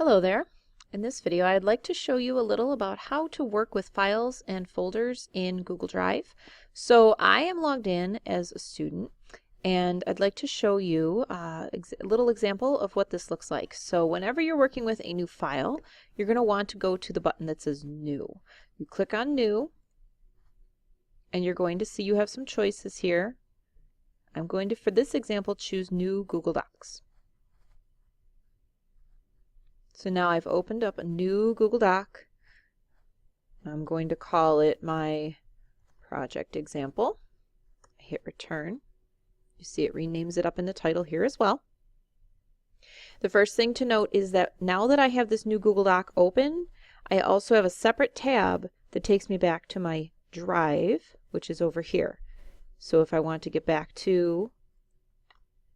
Hello there. In this video, I'd like to show you a little about how to work with files and folders in Google Drive. So I am logged in as a student, and I'd like to show you a little example of what this looks like. So whenever you're working with a new file, you're going to want to go to the button that says New. You click on New, and you're going to see you have some choices here. I'm going to, for this example, choose New Google Docs. So now I've opened up a new Google Doc. I'm going to call it my project example. I hit return. You see it renames it up in the title here as well. The first thing to note is that now that I have this new Google Doc open, I also have a separate tab that takes me back to my Drive, which is over here. So if I want to get back to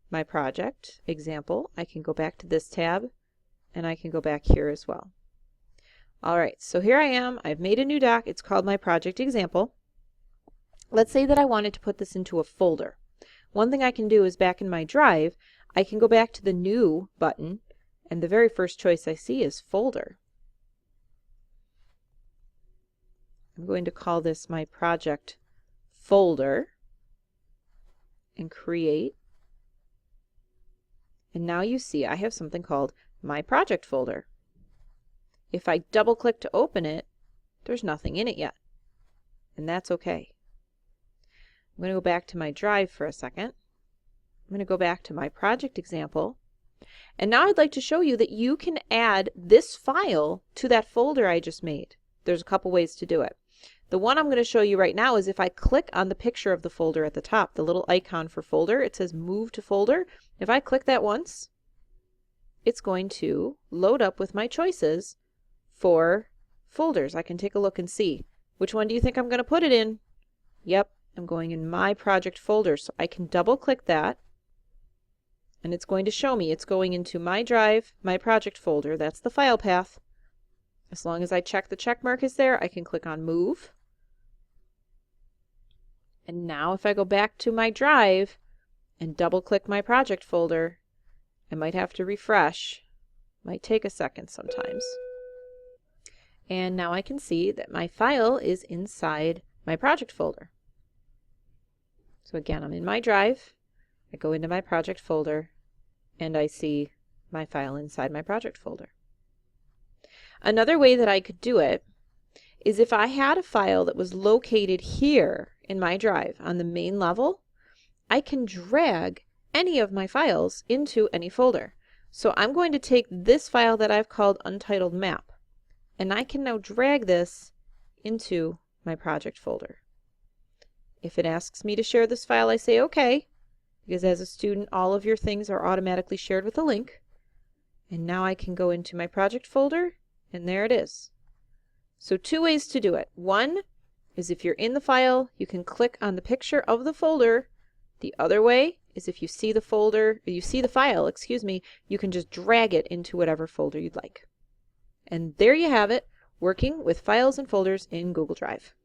my project example, I can go back to this tab, and I can go back here as well. Alright, so here I am. I've made a new doc. It's called my project example. Let's say that I wanted to put this into a folder. One thing I can do is back in my Drive, I can go back to the New button, and the very first choice I see is Folder. I'm going to call this my project folder and create. And now you see I have something called my project folder. If I double click to open it, there's nothing in it yet, and that's okay. I'm going to go back to my Drive for a second. I'm going to go back to my project example, and now I'd like to show you that you can add this file to that folder I just made. There's a couple ways to do it. The one I'm going to show you right now is if I click on the picture of the folder at the top, the little icon for folder, it says move to folder. If I click that once, it's going to load up with my choices for folders. I can take a look and see. Which one do you think I'm going to put it in? Yep, I'm going in my project folder. So I can double click that, and it's going to show me it's going into my Drive, my project folder. That's the file path. As long as I check the check mark is there, I can click on Move. And now if I go back to my Drive and double click my project folder, I might have to refresh. Might take a second sometimes. And now I can see that my file is inside my project folder. So again, I'm in my Drive. I go into my project folder, and I see my file inside my project folder. Another way that I could do it is if I had a file that was located here in my Drive on the main level, I can drag any of my files into any folder. So I'm going to take this file that I've called Untitled Map, and I can now drag this into my project folder. If it asks me to share this file, I say OK, because as a student, all of your things are automatically shared with a link. And now I can go into my project folder, and there it is. So two ways to do it. One is if you're in the file, you can click on the picture of the folder. The other way is if you see the folder, or you see the file, excuse me, you can just drag it into whatever folder you'd like. And there you have it, working with files and folders in Google Drive.